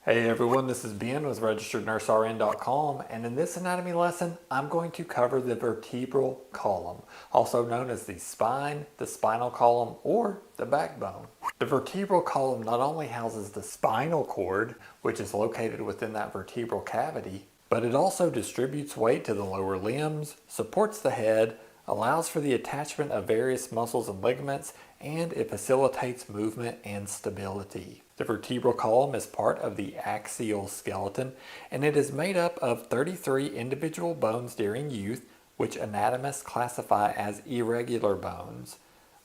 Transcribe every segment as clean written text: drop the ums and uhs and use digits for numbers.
Hey everyone, this is Ben with RegisteredNurseRN.com, and in this anatomy lesson, I'm going to cover the vertebral column, also known as the spine, the spinal column, or the backbone. The vertebral column not only houses the spinal cord, which is located within that vertebral cavity, but it also distributes weight to the lower limbs, supports the head, allows for the attachment of various muscles and ligaments, and it facilitates movement and stability. The vertebral column is part of the axial skeleton, and it is made up of 33 individual bones during youth, which anatomists classify as irregular bones.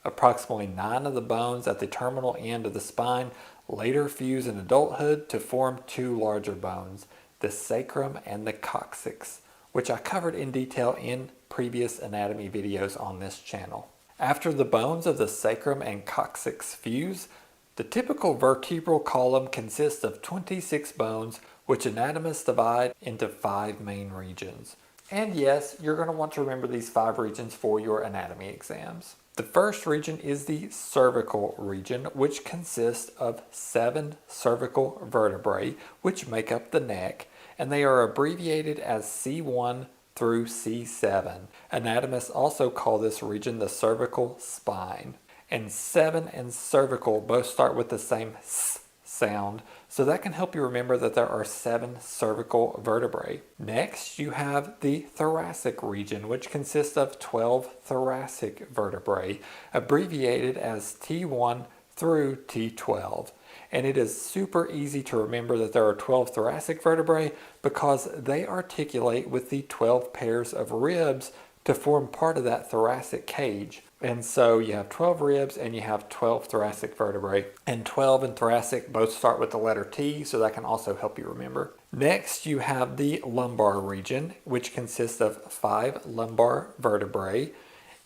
Approximately 9 of the bones at the terminal end of the spine later fuse in adulthood to form 2 larger bones, the sacrum and the coccyx, which I covered in detail in previous anatomy videos on this channel. After the bones of the sacrum and coccyx fuse, the typical vertebral column consists of 26 bones, which anatomists divide into 5 main regions. And yes, you're going to want to remember these 5 regions for your anatomy exams. The first region is the cervical region, which consists of 7 cervical vertebrae, which make up the neck, and they are abbreviated as C1 through C7. Anatomists also call this region the cervical spine. And 7 and cervical both start with the same S sound, so that can help you remember that there are 7 cervical vertebrae. Next, you have the thoracic region, which consists of 12 thoracic vertebrae, abbreviated as T1 through T12. And it is super easy to remember that there are 12 thoracic vertebrae because they articulate with the 12 pairs of ribs to form part of that thoracic cage. And so you have 12 ribs and you have 12 thoracic vertebrae. And 12 and thoracic both start with the letter T, so that can also help you remember. Next, you have the lumbar region, which consists of 5 lumbar vertebrae.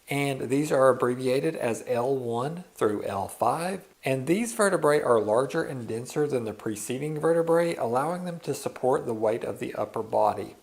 And these are abbreviated as L1 through L5. And these vertebrae are larger and denser than the preceding vertebrae, allowing them to support the weight of the upper body.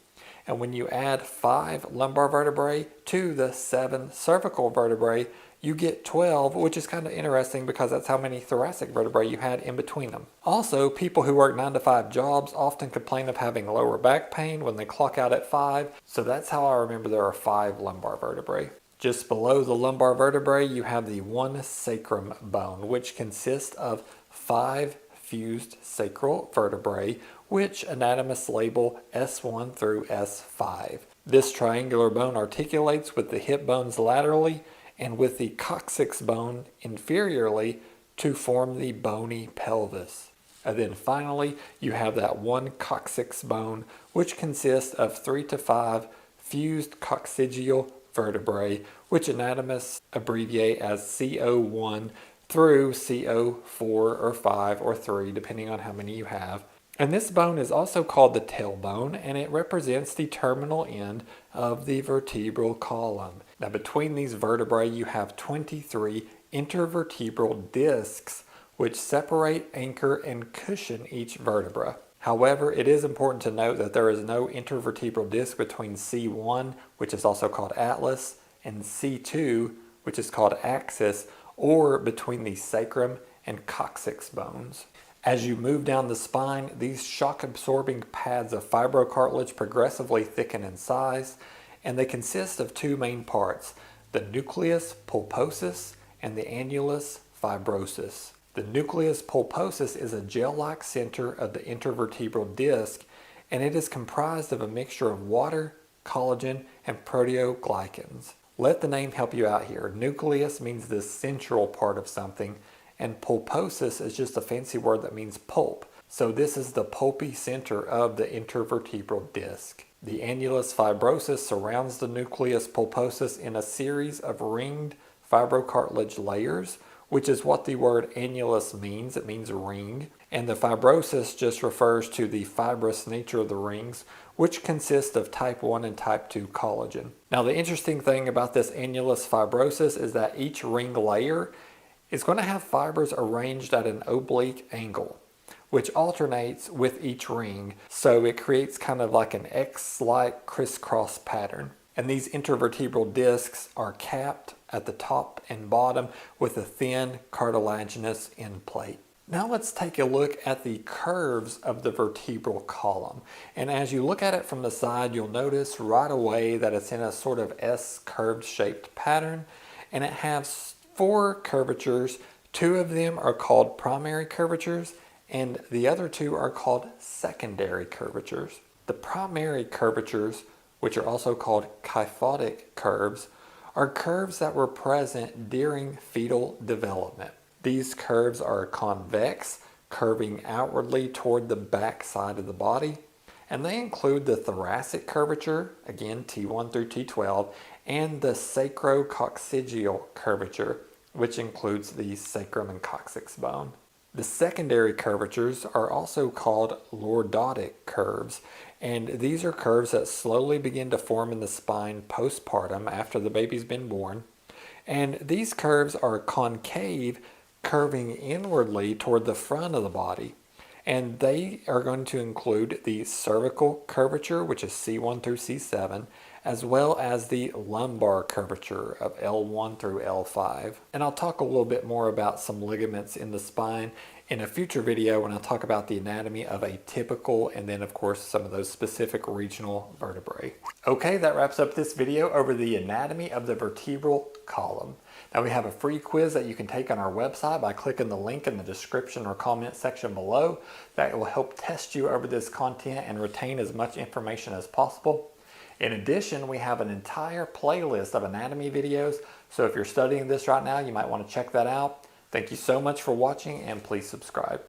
And when you add 5 lumbar vertebrae to the 7 cervical vertebrae, you get 12, which is kind of interesting because that's how many thoracic vertebrae you had in between them. Also, people who work 9 to 5 jobs often complain of having lower back pain when they clock out at 5, so that's how I remember there are 5 lumbar vertebrae. Just below the lumbar vertebrae, you have the 1 sacrum bone, which consists of 5 fused sacral vertebrae, which anatomists label S1 through S5. This triangular bone articulates with the hip bones laterally and with the coccyx bone inferiorly to form the bony pelvis. And then finally, you have that 1 coccyx bone, which consists of 3 to 5 fused coccygeal vertebrae, which anatomists abbreviate as CO1 through CO4 or 5 or 3, depending on how many you have. And this bone is also called the tailbone, and it represents the terminal end of the vertebral column. Now, between these vertebrae, you have 23 intervertebral discs, which separate, anchor, and cushion each vertebra. However, it is important to note that there is no intervertebral disc between C1, which is also called atlas, and C2, which is called axis, or between the sacrum and coccyx bones. As you move down the spine, these shock-absorbing pads of fibrocartilage progressively thicken in size, and they consist of 2 main parts, the nucleus pulposus and the annulus fibrosus. The nucleus pulposus is a gel-like center of the intervertebral disc, and it is comprised of a mixture of water, collagen, and proteoglycans. Let the name help you out here. Nucleus means the central part of something, and pulposus is just a fancy word that means pulp. So this is the pulpy center of the intervertebral disc. The annulus fibrosus surrounds the nucleus pulposus in a series of ringed fibrocartilage layers, which is what the word annulus means. It means ring. And the fibrosis just refers to the fibrous nature of the rings, which consist of type 1 and type 2 collagen. Now, the interesting thing about this annulus fibrosus is that each ring layer is going to have fibers arranged at an oblique angle, which alternates with each ring, so it creates kind of like an X-like crisscross pattern. And these intervertebral discs are capped at the top and bottom with a thin cartilaginous end plate. Now let's take a look at the curves of the vertebral column. And as you look at it from the side, you'll notice right away that it's in a sort of S curved shaped pattern. And it has four curvatures. Two of them are called primary curvatures, and the other two are called secondary curvatures. The primary curvatures, which are also called kyphotic curves, are curves that were present during fetal development. These curves are convex, curving outwardly toward the back side of the body, and they include the thoracic curvature, again T1 through T12, and the sacrococcygeal curvature, which includes the sacrum and coccyx bone. The secondary curvatures are also called lordotic curves, and these are curves that slowly begin to form in the spine postpartum after the baby's been born. And these curves are concave, curving inwardly toward the front of the body. And they are going to include the cervical curvature, which is C1 through C7, as well as the lumbar curvature of L1 through L5. And I'll talk a little bit more about some ligaments in the spine in a future video when I talk about the anatomy of a typical, and then of course some of those specific regional vertebrae. Okay, that wraps up this video over the anatomy of the vertebral column. Now we have a free quiz that you can take on our website by clicking the link in the description or comment section below. That will help test you over this content and retain as much information as possible. In addition, we have an entire playlist of anatomy videos, so if you're studying this right now, you might want to check that out. Thank you so much for watching, and please subscribe.